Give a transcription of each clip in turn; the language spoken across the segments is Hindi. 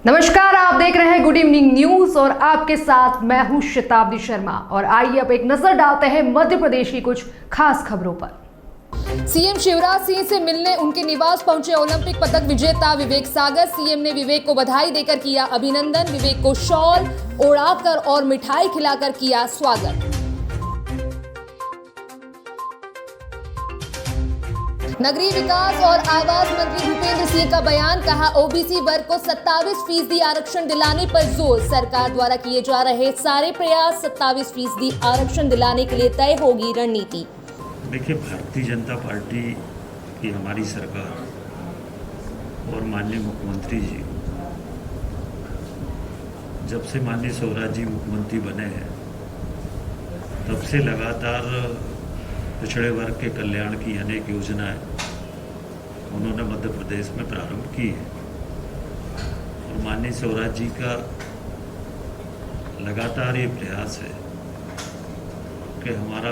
नमस्कार, आप देख रहे हैं गुड इवनिंग न्यूज और आपके साथ मैं हूं शताब्दी शर्मा। और आइए अब एक नजर डालते हैं मध्य प्रदेश की कुछ खास खबरों पर। सीएम शिवराज सिंह से मिलने उनके निवास पहुंचे ओलंपिक पदक विजेता विवेक सागर। सीएम ने विवेक को बधाई देकर किया अभिनंदन। विवेक को शॉल ओढ़ाकर और मिठाई खिलाकर किया स्वागत। नगरीय विकास और आवास मंत्री भूपेंद्र सिंह का बयान, कहा ओबीसी वर्ग को 27% आरक्षण दिलाने पर जोर। सरकार द्वारा किए जा रहे सारे प्रयास 27% आरक्षण दिलाने के लिए तय होगी रणनीति। देखिए, भारतीय जनता पार्टी की हमारी सरकार और माननीय मुख्यमंत्री जी, जब से माननीय शिवराज जी मुख्यमंत्री बने हैं तब से लगातार पिछड़े वर्ग के कल्याण की अनेक योजनाएं उन्होंने मध्य प्रदेश में प्रारंभ की है। और माननीय शिवराज जी का लगातार ये प्रयास है कि हमारा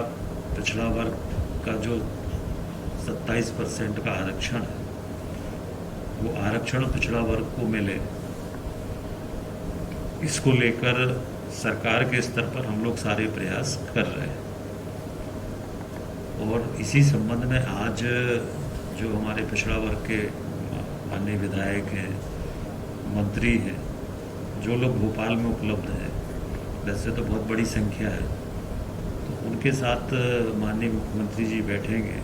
पिछड़ा वर्ग का जो 27% का आरक्षण है वो आरक्षण पिछड़ा वर्ग को मिले। इसको लेकर सरकार के स्तर पर हम लोग सारे प्रयास कर रहे हैं। और इसी संबंध में आज जो हमारे पिछड़ा वर्ग के माननीय विधायक हैं, मंत्री हैं, जो लोग भोपाल में उपलब्ध हैं, वैसे तो बहुत बड़ी संख्या है, तो उनके साथ माननीय मुख्यमंत्री जी बैठेंगे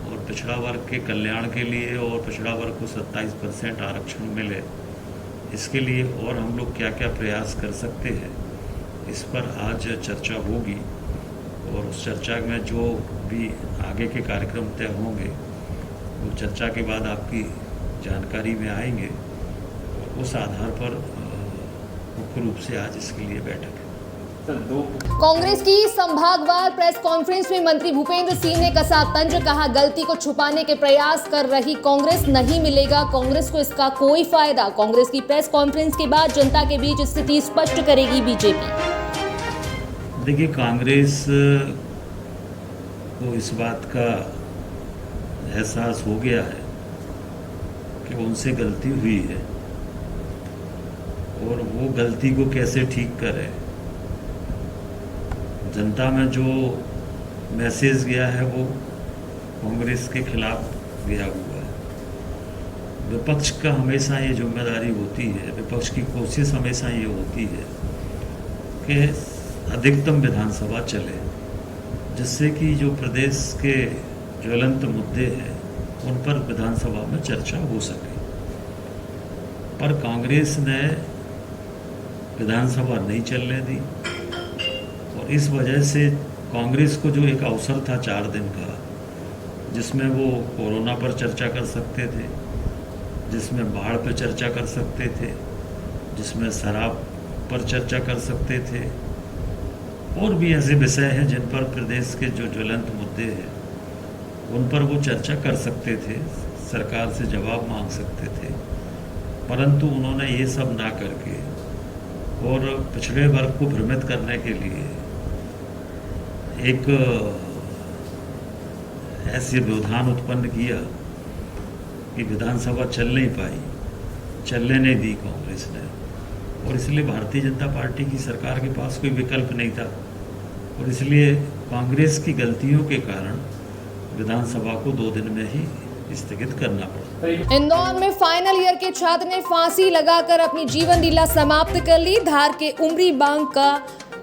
और पिछड़ा वर्ग के कल्याण के लिए और पिछड़ा वर्ग को 27% आरक्षण मिले, इसके लिए और हम लोग क्या क्या प्रयास कर सकते हैं, इस पर आज चर्चा होगी। और उस चर्चा में जो भी आगे के कार्यक्रम तय होंगे वो चर्चा के बाद आपकी जानकारी में आएंगे। और उस आधार पर मुख्य रूप से आज इसके लिए बैठक है। कांग्रेस की संभागवार प्रेस कॉन्फ्रेंस में मंत्री भूपेंद्र सिंह ने कसा तंज, कहा गलती को छुपाने के प्रयास कर रही कांग्रेस नहीं मिलेगा कांग्रेस को इसका कोई फायदा। कांग्रेस की प्रेस कॉन्फ्रेंस के बाद जनता के बीच स्थिति स्पष्ट करेगी बीजेपी। देखिए, कांग्रेस को इस बात का एहसास हो गया है कि उनसे गलती हुई है और वो गलती को कैसे ठीक करे। जनता में जो मैसेज गया है वो कांग्रेस के खिलाफ गया हुआ है। विपक्ष का हमेशा ये जिम्मेदारी होती है, विपक्ष की कोशिश हमेशा ये होती है कि अधिकतम विधानसभा चले, जिससे कि जो प्रदेश के ज्वलंत मुद्दे हैं उन पर विधानसभा में चर्चा हो सके। पर कांग्रेस ने विधानसभा नहीं चलने दी और इस वजह से कांग्रेस को जो एक अवसर था 4 दिन का, जिसमें वो कोरोना पर चर्चा कर सकते थे, जिसमें बाढ़ पर चर्चा कर सकते थे, जिसमें शराब पर चर्चा कर सकते थे, और भी ऐसे विषय हैं जिन पर प्रदेश के जो ज्वलंत मुद्दे हैं उन पर वो चर्चा कर सकते थे, सरकार से जवाब मांग सकते थे। परंतु उन्होंने ये सब ना करके और पिछड़े वर्ग को भ्रमित करने के लिए एक ऐसी व्यवधान उत्पन्न किया कि विधानसभा चल नहीं पाई, चलने नहीं दी कांग्रेस ने। और इसलिए भारतीय जनता पार्टी की सरकार के पास कोई विकल्प नहीं था और इसलिए कांग्रेस की गलतियों के कारण विधानसभा को 2 दिन में ही स्थगित करना पड़ा। इंदौर में फाइनल ईयर के छात्र ने फांसी लगाकर अपनी जीवन लीला समाप्त कर ली। धार के उमरी बांग का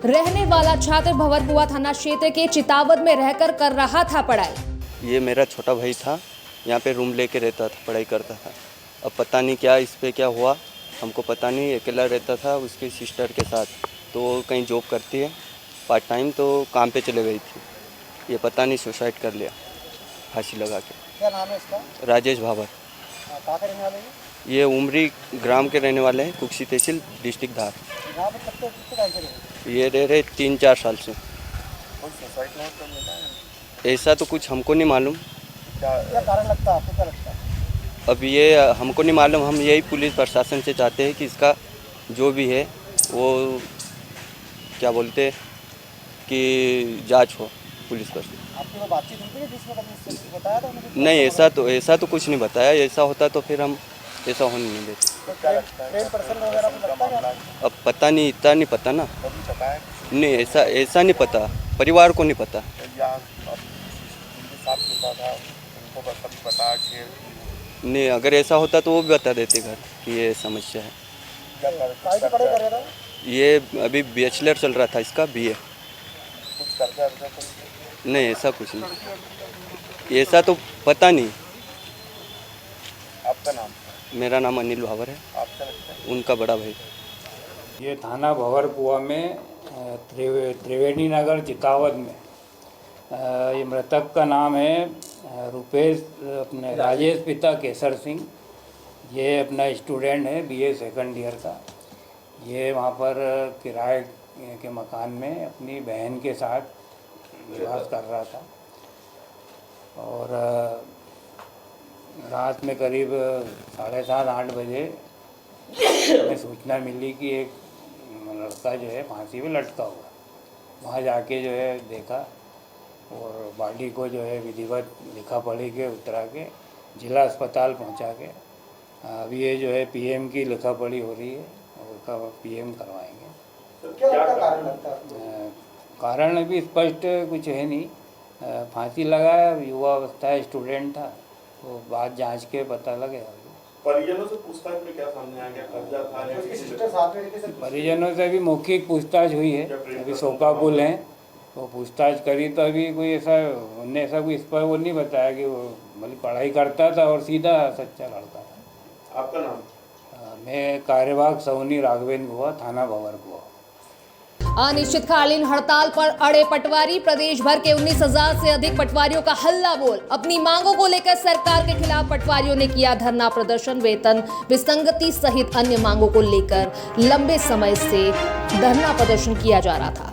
रहने वाला छात्र भंवरकुआं थाना क्षेत्र के चितावद में रहकर कर रहा था पढ़ाई। ये मेरा छोटा भाई था, यहाँ पे रूम लेके रहता था, पढ़ाई करता था। अब पता नहीं क्या इस पे क्या हुआ, हमको पता नहीं। अकेला रहता था उसकी सिस्टर के साथ, तो कहीं जॉब करती है पार्ट टाइम, तो काम पे चले गई थी। ये पता नहीं सुसाइड कर लिया फांसी लगा के। क्या नाम है इसका? राजेश भावर। कहाँ के रहने वाले हैं? ये उमरी ग्राम के रहने वाले हैं, कुक्सी तहसील, डिस्ट्रिक्ट धार। यहाँ पर कितने टाइम से रहे? ये रह रहे 3-4 साल से। कोई सुसाइड नोट तो मिला है? ऐसा तो कुछ हमको नहीं मालूम। क्या कारण लगता है आपको, क्या लगता है? अब ये हमको नहीं मालूम। हम यही पुलिस प्रशासन से चाहते हैं कि इसका जो भी है वो क्या बोलते कि जांच हो पुलिस पर। आपकी वो बातचीत हुई थी जिसमें कभी बताया था? नहीं, ऐसा तो कुछ नहीं बताया। ऐसा होता तो फिर हम ऐसा होने नहीं देते। तो क्या लगता है ट्रेन पर्सन वगैरह को लगता है क्या? अब पता नहीं, इतना नहीं पता ना। कभी पता है नहीं, ऐसा नहीं पता, परिवार को नहीं पता। या अब जिनके साथ होता था उनको कभी पता शेयर की? नहीं, अगर ऐसा होता तो वो भी बता देते घर कि ये समस्या है। क्या पढ़ाई कर रहा था? ये अभी बैचलर चल रहा था इसका, BA। कुछ कर्जा वर्जा तो नहीं, ऐसा कुछ नहीं, ऐसा तो पता नहीं। आपका नाम? मेरा नाम अनिल भावर है, आपका लगता है? उनका बड़ा भाई। ये थाना भंवरकुआ में त्रिवेणी नगर चितावत में ये मृतक का नाम है रुपेश अपने राजेश पिता केसर सिंह। ये अपना स्टूडेंट है BA सेकंड ईयर का। ये वहाँ पर किराए के मकान में अपनी बहन के साथ निवास कर रहा था और रात में करीब 7:30-8 बजे हमें सूचना मिली कि एक लड़का जो है फांसी पे लटका हुआ। वहाँ जाके जो है देखा और बॉडी को जो है विधिवत लिखा पढ़ी के उतरा के जिला अस्पताल पहुँचा के अभी ये जो है PM की लिखा पढ़ी हो रही है और उसका PM करवाएंगे। क्या कारण लगता है? कारण अभी स्पष्ट कुछ है नहीं। फांसी लगाया, युवा अवस्था स्टूडेंट था, तो बाद जांच के पता लगेगा। परिजनों से पूछताछ में क्या सामने आ गया? कर्जा था या उसकी सिस्टर साथ में रहती है? परिजनों से अभी मौखिक पूछताछ हुई है, अभी शोकाकुल हैं, तो पूछताछ करी तो अभी कोई ऐसा उनने ऐसा कोई इस पर वो नहीं बताया कि वो मतलब पढ़ाई करता था और सीधा सच्चा लड़का था। आपका नाम? मैं कार्यवाहक सौनी राघवेंद्र हुआ, थाना भंवरकुआ। अनिश्चितकालीन हड़ताल पर अड़े पटवारी। प्रदेश भर के 19,000 से अधिक पटवारियों का हल्ला बोल। अपनी मांगों को लेकर सरकार के खिलाफ पटवारियों ने किया धरना प्रदर्शन। वेतन विसंगति सहित अन्य मांगों को लेकर लंबे समय से धरना प्रदर्शन किया जा रहा था।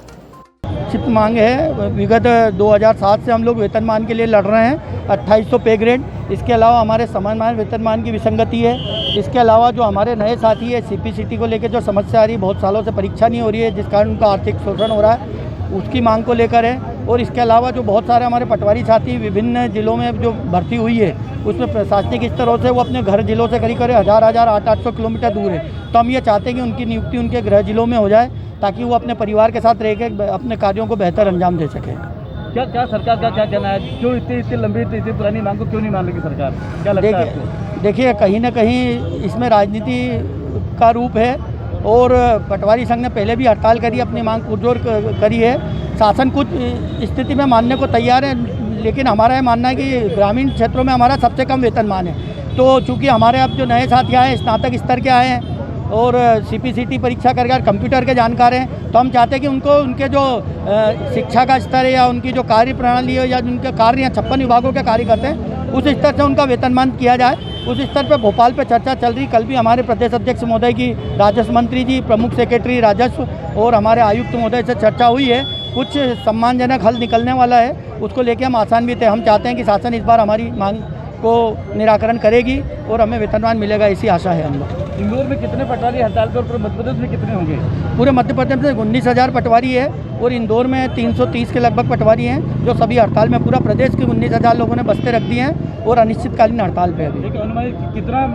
निश्चित मांग है। विगत 2007 से हम लोग वेतनमान के लिए लड़ रहे हैं, 2800 पे ग्रेड। इसके अलावा हमारे समानमान वेतनमान की विसंगति है। इसके अलावा जो हमारे नए साथी है CPCT को लेकर जो समस्या आ रही है, बहुत सालों से परीक्षा नहीं हो रही है जिस कारण उनका आर्थिक शोषण हो रहा है, उसकी मांग को लेकर है। और इसके अलावा जो बहुत सारे हमारे पटवारी साथी विभिन्न जिलों में जो भर्ती हुई है उसमें प्रशासनिक स्तरों से वो अपने घर जिलों से करीब 800 किलोमीटर दूर है। तो हम ये चाहते हैं कि उनकी नियुक्ति उनके गृह जिलों में हो जाए ताकि वो अपने परिवार के साथ रह के अपने कार्यों को बेहतर अंजाम दे सकें। क्या सरकार का क्या कहना है? क्यों इतनी लंबी इतनी पुरानी मांग को क्यों नहीं मान रही सरकार? क्या लगता है आपको? देखिए, कहीं ना कहीं इसमें राजनीति का रूप है और पटवारी संघ ने पहले भी हड़ताल करी, अपनी मांग पुरजोर करी है। शासन कुछ स्थिति में मानने को तैयार है, लेकिन हमारा ये मानना है कि ग्रामीण क्षेत्रों में हमारा सबसे कम वेतनमान है। तो चूँकि हमारे अब जो नए साथी आए हैं स्नातक स्तर के आए हैं और CPCT परीक्षा करके कंप्यूटर के जानकार हैं, तो हम चाहते हैं कि उनको उनके जो शिक्षा का स्तर है या उनकी जो कार्य प्रणाली है या उनके कार्य हैं 56 विभागों के कार्य करते हैं उस स्तर से उनका वेतनमान किया जाए। उस स्तर पर भोपाल पे चर्चा चल रही। कल भी हमारे प्रदेश अध्यक्ष महोदय की, राजस्व मंत्री जी, प्रमुख सेक्रेटरी राजस्व और हमारे आयुक्त महोदय से चर्चा हुई है। कुछ सम्मानजनक हल निकलने वाला है, उसको लेके हम आसान्वित थे। हम चाहते हैं कि शासन इस बार हमारी मांग को निराकरण करेगी और हमें वेतनमान मिलेगा, ऐसी आशा है हम लोग। इंदौर में कितने पटवारी हड़ताल पर, पूरे मध्य प्रदेश में कितने होंगे? पूरे मध्य प्रदेश में 19,000 पटवारी है और इंदौर में 330 के लगभग पटवारी हैं जो सभी हड़ताल में। पूरा प्रदेश के 19,000 लोगों ने बस्ते रख दी हैं और अनिश्चितकालीन हड़ताल पे अभी। अनुमानित कितना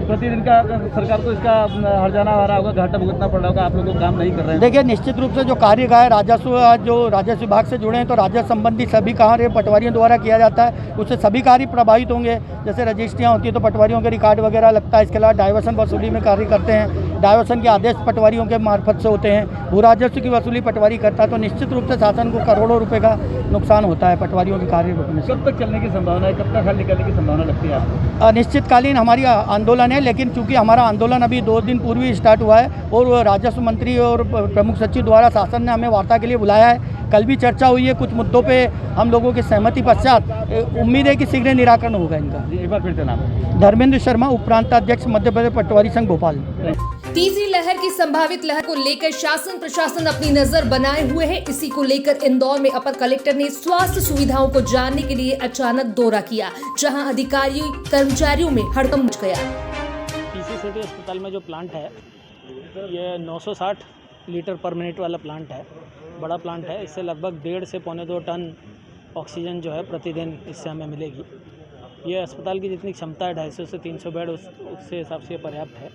प्रतिदिन का सरकार को इसका हर्जाना आ रहा होगा, घाटा भुगतना पड़ रहा होगा? आप लोगों को काम नहीं कर रहे हैं? देखिए, निश्चित रूप से जो कार्य का है राजस्व, जो राजस्व विभाग से जुड़े हैं तो राजस्व संबंधी सभी कार्य पटवारियों द्वारा किया जाता है, उससे सभी कार्य प्रभावित होंगे। जैसे रजिस्ट्रियाँ होती है तो पटवारियों के रिकॉर्ड वगैरह लगता है। इसके अलावा डाइवर्सन वसूली में कार्य करते हैं, डाइवर्सन के आदेश पटवारियों के मार्फत से होते हैं। भू राजस्व की वसूली पटवारी करता है, तो निश्चित रूप से शासन को करोड़ों रुपए का नुकसान होता है पटवारियों के कार्य रोकने से। कब तक चलने की संभावना है? कब तक हल निकलने की संभावना लगती है आपको? अनिश्चितकालीन हमारी आंदोलन है, लेकिन चूंकि हमारा आंदोलन अभी 2 दिन पूर्व ही स्टार्ट हुआ है और राजस्व मंत्री और प्रमुख सचिव द्वारा शासन ने हमें वार्ता के लिए बुलाया है। कल भी चर्चा हुई है, कुछ मुद्दों पे हम लोगों की सहमति पश्चात उम्मीद है कि शीघ्र निराकरण होगा इनका। एक बार फिर से नाम? धर्मेंद्र शर्मा, उपप्रांताध्यक्ष मध्य प्रदेश पटवारी संघ भोपाल। तीसरी लहर की संभावित लहर को लेकर शासन प्रशासन अपनी नजर बनाए हुए है। इसी को लेकर इंदौर में अपर कलेक्टर ने स्वास्थ्य सुविधाओं को जानने के लिए अचानक दौरा किया, जहां अधिकारी कर्मचारियों में हड़कंप मच गया। PCCT अस्पताल में जो प्लांट है ये 960 लीटर पर मिनट वाला प्लांट है, बड़ा प्लांट है। इससे लगभग 1.5 से 1.25 टन ऑक्सीजन जो है प्रतिदिन इससे हमें मिलेगी। ये अस्पताल की जितनी क्षमता है 250 से 300 बेड उससे हिसाब से पर्याप्त है,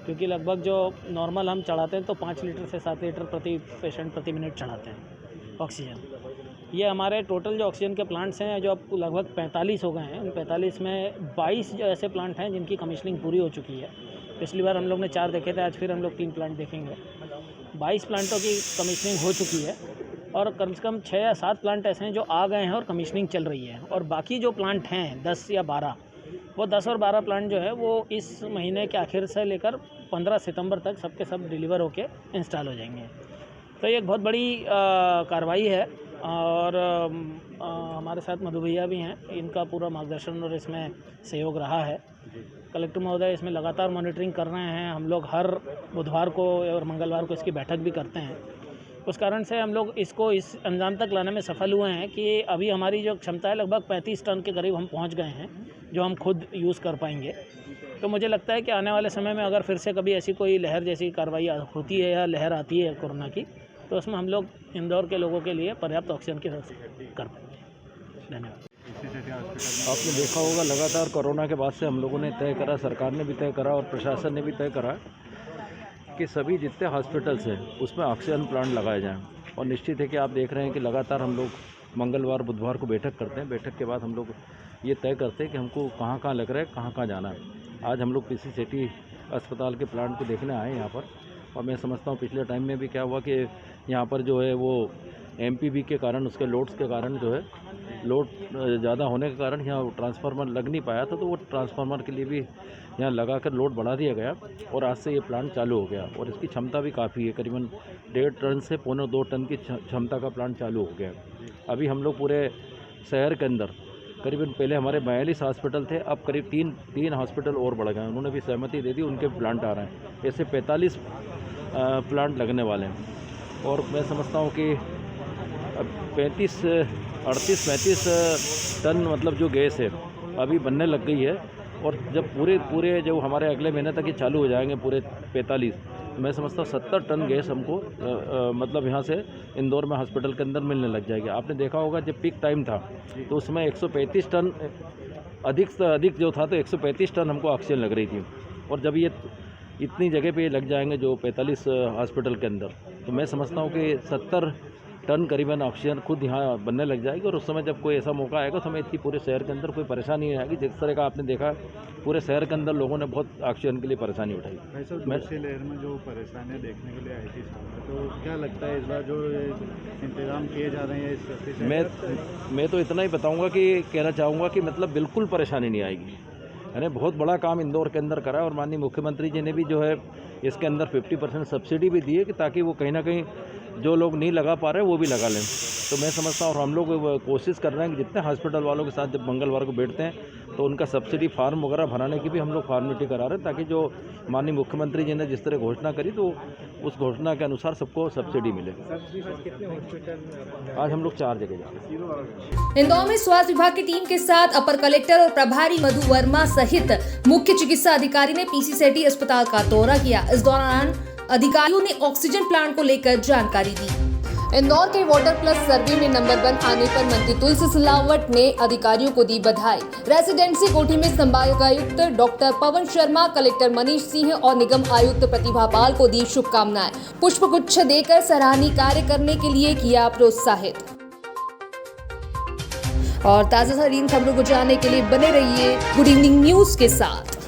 क्योंकि लगभग जो नॉर्मल हम चढ़ाते हैं तो 5 लीटर से 7 लीटर प्रति पेशेंट प्रति मिनट चढ़ाते हैं ऑक्सीजन। ये हमारे टोटल जो ऑक्सीजन के प्लांट्स हैं जो अब लगभग 45 हो गए हैं, उन 45 में 22 जो ऐसे प्लांट हैं जिनकी कमीशनिंग पूरी हो चुकी है। पिछली बार हम लोग ने 4 देखे थे, आज फिर हम लोग 3 प्लांट देखेंगे। 22 प्लांटों की कमीशनिंग हो चुकी है और कम से कम 6 या 7 प्लांट ऐसे हैं जो आ गए हैं और कमीशनिंग चल रही है, और बाकी जो प्लांट हैं 10 या 12, वो 10 और 12 प्लांट जो है वो इस महीने के आखिर से लेकर 15 सितंबर तक सबके सब डिलीवर होके इंस्टॉल हो जाएंगे। तो ये एक बहुत बड़ी कार्रवाई है और हमारे साथ मधु भैया भी हैं, इनका पूरा मार्गदर्शन और इसमें सहयोग रहा है। कलेक्टर महोदय इसमें लगातार मॉनिटरिंग कर रहे हैं। हम लोग हर बुधवार को और मंगलवार को इसकी बैठक भी करते हैं। उस कारण से हम लोग इसको इस अंजाम तक लाने में सफल हुए हैं कि अभी हमारी जो क्षमता है लगभग 35 टन के करीब हम पहुंच गए हैं, जो हम खुद यूज़ कर पाएंगे। तो मुझे लगता है कि आने वाले समय में अगर फिर से कभी ऐसी कोई लहर जैसी कार्रवाई होती है या लहर आती है कोरोना की, तो उसमें हम लोग इंदौर के लोगों के लिए पर्याप्त ऑक्सीजन की व्यवस्था कर पाएंगे। धन्यवाद। आपने देखा होगा लगातार कोरोना के बाद से हम लोगों ने तय करा, सरकार ने भी तय करा और प्रशासन ने भी तय करा कि सभी जितने हॉस्पिटल्स हैं उसमें ऑक्सीजन प्लांट लगाए जाएं। और निश्चित है कि आप देख रहे हैं कि लगातार हम लोग मंगलवार बुधवार को बैठक करते हैं। बैठक के बाद हम लोग ये तय करते हैं कि हमको कहाँ कहाँ लग रहा है, कहाँ कहाँ जाना है। आज हम लोग पीसी सेठी अस्पताल के प्लांट को देखने आए हैं यहाँ पर, और मैं समझता हूँ पिछले टाइम में भी क्या हुआ कि यहाँ पर जो है वो एमपीबी के कारण, उसके लोड्स के कारण जो है लोड ज़्यादा होने के कारण यहाँ ट्रांसफार्मर लग नहीं पाया था, तो वो ट्रांसफार्मर के लिए भी यहाँ लगा कर लोड बढ़ा दिया गया और आज से ये प्लांट चालू हो गया। और इसकी क्षमता भी काफ़ी है, करीबन 1.5 टन से 1.25 टन की क्षमता का प्लांट चालू हो गया। अभी हम लोग पूरे शहर के अंदर करीबन, पहले हमारे 42 हॉस्पिटल थे, अब करीब 3 हॉस्पिटल और बढ़ गए। उन्होंने भी सहमति दे दी, उनके प्लांट आ रहे हैं। ऐसे 45 प्लांट लगने वाले हैं। और मैं समझता हूँ कि 38-35 टन मतलब जो गैस है अभी बनने लग गई है, और जब पूरे जो हमारे अगले महीने तक ये चालू हो जाएंगे पूरे 45, तो मैं समझता हूँ 70 टन गैस हमको मतलब यहाँ से इंदौर में हॉस्पिटल के अंदर मिलने लग जाएगी। आपने देखा होगा जब पीक टाइम था तो उसमें 135 टन अधिक से अधिक जो था, तो 135 टन हमको ऑक्सीजन लग रही थी। और जब ये इतनी जगह पे लग जाएंगे जो 45 हॉस्पिटल के अंदर, तो मैं समझता हूँ कि 70 टन करीबन ऑक्सीजन खुद यहाँ बनने लग जाएगी। और उस समय जब कोई ऐसा मौका आएगा तो हमें इतनी पूरे शहर के अंदर कोई परेशानी नहीं आएगी। जिस तरह का आपने देखा पूरे शहर के अंदर लोगों ने बहुत ऑक्सीजन के लिए परेशानी उठाई। दूसरी लहर में जो परेशानियाँ देखने के लिए आई थी सामने, तो क्या लगता है इस बार जो इंतजाम किए जा रहे हैं इस मैं तो इतना ही बताऊँगा कि कहना चाहूँगा कि मतलब बिल्कुल परेशानी नहीं आएगी। यानी बहुत बड़ा काम इंदौर के अंदर करा है, और माननीय मुख्यमंत्री जी ने भी जो है इसके अंदर 50% सब्सिडी भी दी है कि ताकि वो कहीं ना कहीं जो लोग नहीं लगा पा रहे वो भी लगा लें। तो मैं समझता हूँ, और हम लोग कोशिश कर रहे हैं कि जितने हॉस्पिटल वालों के साथ जब मंगलवार को बैठते हैं तो उनका सब्सिडी फार्म वगैरह भराने की भी हम लोग फॉर्मेलिटी करा रहे हैं, ताकि जो माननीय मुख्यमंत्री जी ने जिस तरह घोषणा करी तो उस घोषणा के अनुसार सबको सब्सिडी मिले। आज हम लोग 4 जगह जा रहे हैं। इंदौर में स्वास्थ्य विभाग की टीम के साथ अपर कलेक्टर और प्रभारी मधु वर्मा सहित मुख्य चिकित्सा अधिकारी ने पीसी सेठी अस्पताल का दौरा किया। इस दौरान अधिकारियों ने ऑक्सीजन प्लांट को लेकर जानकारी दी। इंदौर के वाटर प्लस सर्वे में नंबर 1 आने पर मंत्री तुलसी सिलावट ने अधिकारियों को दी बधाई। रेसिडेंसी कोठी में संभागायुक्त डॉक्टर पवन शर्मा, कलेक्टर मनीष सिंह और निगम आयुक्त प्रतिभा पाल को दी शुभकामनाएं। पुष्पगुच्छ देकर सराहनीय कार्य करने के लिए किया प्रोत्साहित। और ताजा तरीन खबरों को जानने के लिए बने रहिए गुड इवनिंग न्यूज के साथ।